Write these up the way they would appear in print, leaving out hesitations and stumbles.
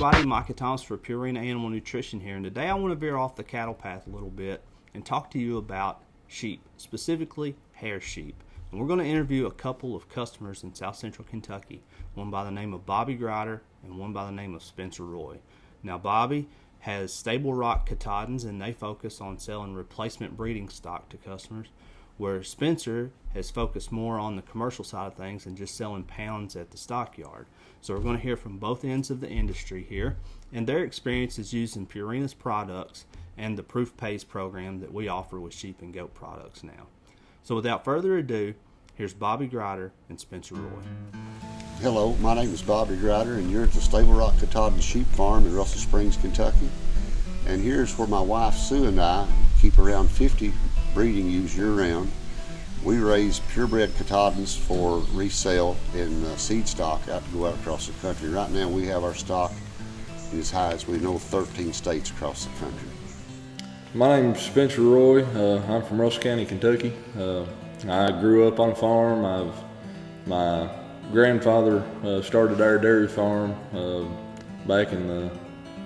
everybody, Micah Thomas for Purina Animal Nutrition here, and today I want to veer off the cattle path a little bit and talk to you about sheep, specifically hair sheep. And we're going to interview a couple of customers in South Central Kentucky, one by the name of Bobby Grider and one by the name of Spencer Roy. Now Bobby has Stable Rock Katahdins and they focus on selling replacement breeding stock to customers, where Spencer has focused more on the commercial side of things and just selling pounds at the stockyard. So we're going to hear from both ends of the industry here and their experiences using Purina's products and the Proof Pays program that we offer with sheep and goat products now. So without further ado, here's Bobby Grider and Spencer Roy. Hello, my name is Bobby Grider and you're at the Stable Rock Katahdin Sheep Farm in Russell Springs, Kentucky. And here's where my wife Sue and I keep around 50 breeding ewes year-round. We raise purebred Katahdins for resale in seed stock out to go out across the country. Right now we have our stock in as high as we know 13 states across the country. My name's Spencer Roy. I'm from Russell County, Kentucky. I grew up on a farm. My grandfather started our dairy farm back in the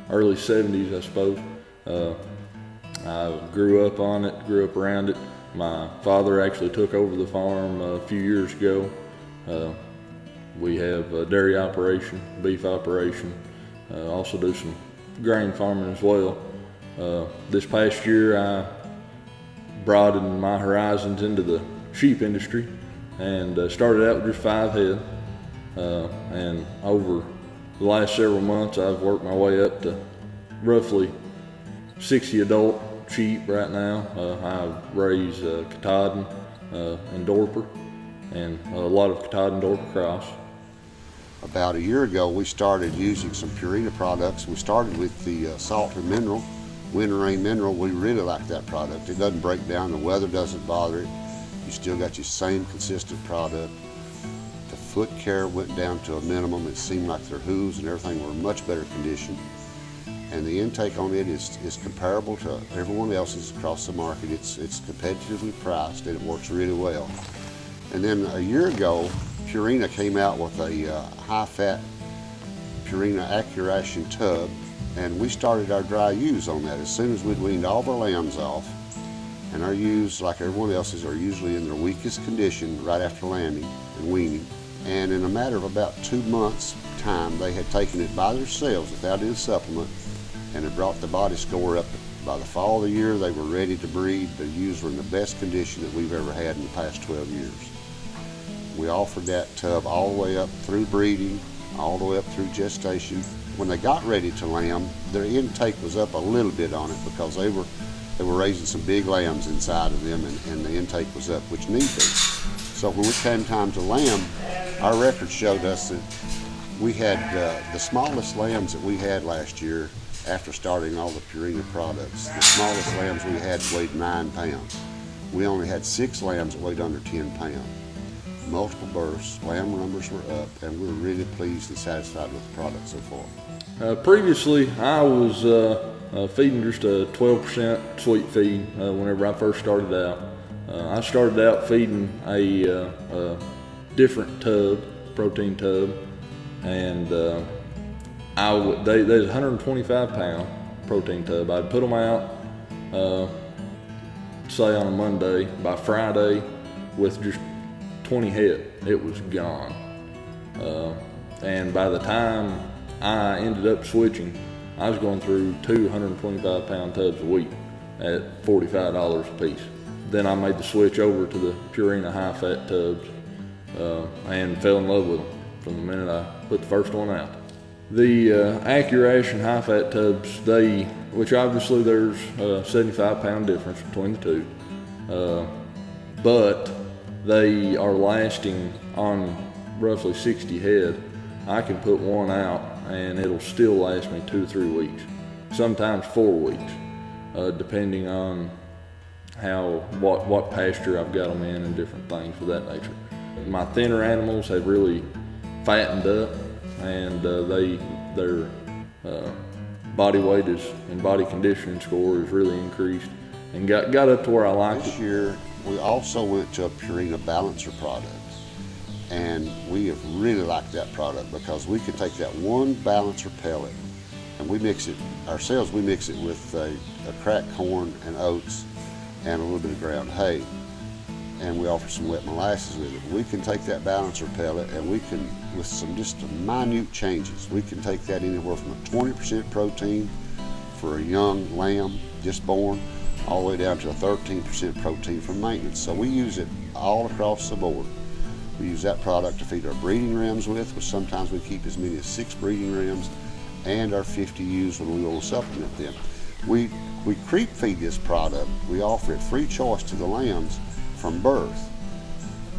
early 70s, I suppose. I grew up on it, grew up around it. My father actually took over the farm a few years ago. We have a dairy operation, beef operation, also do some grain farming as well. This past year I broadened my horizons into the sheep industry and started out with just 5 head. And over the last several months I've worked my way up to roughly 60 adult sheep right now. I raise Katahdin and Dorper and a lot of Katahdin Dorper cross. About a year ago we started using some Purina products. We started with the salt and mineral, Winter Rain Mineral. We really like that product. It doesn't break down, the weather doesn't bother it. You still got your same consistent product. The foot care went down to a minimum. It seemed like their hooves and everything were in much better condition. And the intake on it is comparable to everyone else's across the market. It's competitively priced and it works really well. And then a year ago, Purina came out with a high-fat Purina Accuration tub, and we started our dry ewes on that as soon as we'd weaned all of our lambs off. And our ewes, like everyone else's, are usually in their weakest condition right after lambing and weaning. And in a matter of about 2 months' time, they had taken it by themselves without any supplement, and it brought the body score up. By the fall of the year, they were ready to breed. The ewes were in the best condition that we've ever had in the past 12 years. We offered that tub all the way up through breeding, all the way up through gestation. When they got ready to lamb, their intake was up a little bit on it because they were raising some big lambs inside of them, and the intake was up, which need be. So when it came time to lamb, our records showed us that we had the smallest lambs that we had last year after starting all the Purina products. The smallest lambs we had weighed 9 pounds. We only had 6 lambs that weighed under 10 pounds. Multiple births, lamb numbers were up, and we were really pleased and satisfied with the product so far. Previously, I was feeding just a 12% sweet feed whenever I first started out. I started out feeding a different tub, protein tub, and there's a 125 pound protein tub. I'd put them out, say on a Monday. By Friday, with just 20 head, it was gone. And by the time I ended up switching, I was going through 225 pound tubs a week at $45 a piece. Then I made the switch over to the Purina high fat tubs and fell in love with them from the minute I put the first one out. The Accuration high fat tubs, which obviously there's a 75 pound difference between the two, but they are lasting on roughly 60 head. I can put one out and it'll still last me 2 or 3 weeks, sometimes 4 weeks, depending on what pasture I've got them in and different things of that nature. My thinner animals have really fattened up, and their body weight and body conditioning score is really increased and got up to where I like it. This year we also went to a Purina Balancer product, and we have really liked that product because we could take that one Balancer pellet And we mix it, ourselves, we mix it with a cracked corn and oats and a little bit of ground hay. And we offer some wet molasses with it. We can take that balancer pellet and we can, with some just minute changes, we can take that anywhere from a 20% protein for a young lamb just born, all the way down to a 13% protein for maintenance. So we use it all across the board. We use that product to feed our breeding rams with, which sometimes we keep as many as 6 breeding rams, and our 50 ewes when we will supplement them. We creep feed this product. We offer it free choice to the lambs from birth,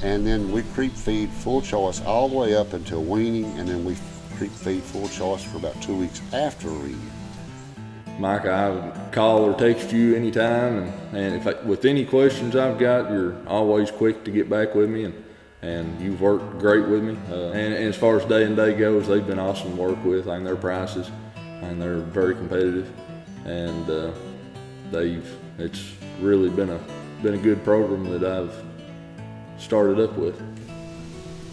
and then we creep feed full choice all the way up until weaning, and then we creep feed full choice for about 2 weeks after weaning. Mike, I would call or text you anytime, and with any questions I've got, you're always quick to get back with me, and you've worked great with me. And as far as Day and Day goes, they've been awesome to work with. I mean, their prices, and they're very competitive, and it's really been a good program that I've started up with.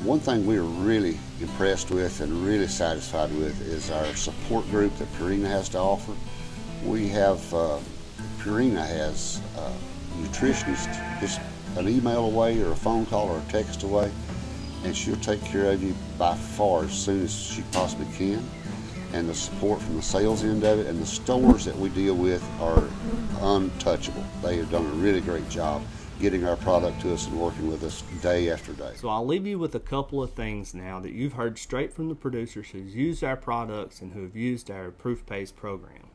One thing we're really impressed with and really satisfied with is our support group that Purina has to offer. We have, Purina has nutritionists just an email away or a phone call or a text away, and she'll take care of you by far as soon as she possibly can. And the support from the sales end of it, and the stores that we deal with are untouchable. They have done a really great job getting our product to us and working with us day after day. So I'll leave you with a couple of things now that you've heard straight from the producers who's used our products and who have used our Proof Pays program.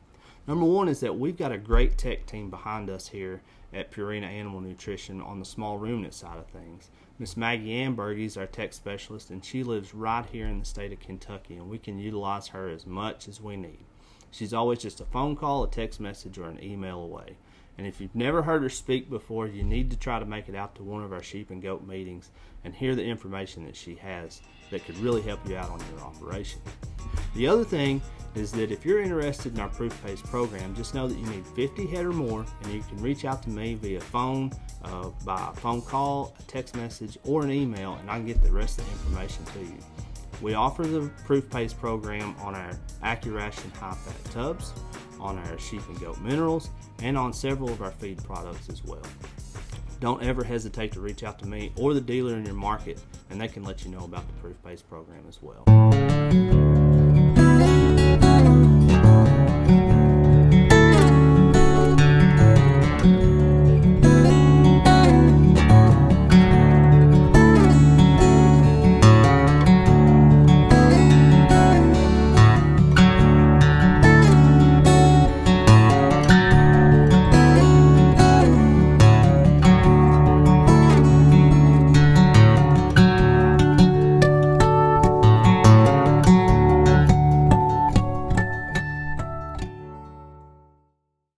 Number one is that we've got a great tech team behind us here at Purina Animal Nutrition on the small ruminant side of things. Miss Maggie Amberg is our tech specialist, and she lives right here in the state of Kentucky, and we can utilize her as much as we need. She's always just a phone call, a text message, or an email away. And if you've never heard her speak before, you need to try to make it out to one of our sheep and goat meetings and hear the information that she has that could really help you out on your operation. The other thing is that if you're interested in our Proof Pays program, just know that you need 50 head or more, and you can reach out to me via phone, by a phone call, a text message, or an email, and I can get the rest of the information to you. We offer the Proof Pays program on our AccuRation high-fat tubs, on our sheep and goat minerals, and on several of our feed products as well. Don't ever hesitate to reach out to me or the dealer in your market, and they can let you know about the Proof Pays program as well.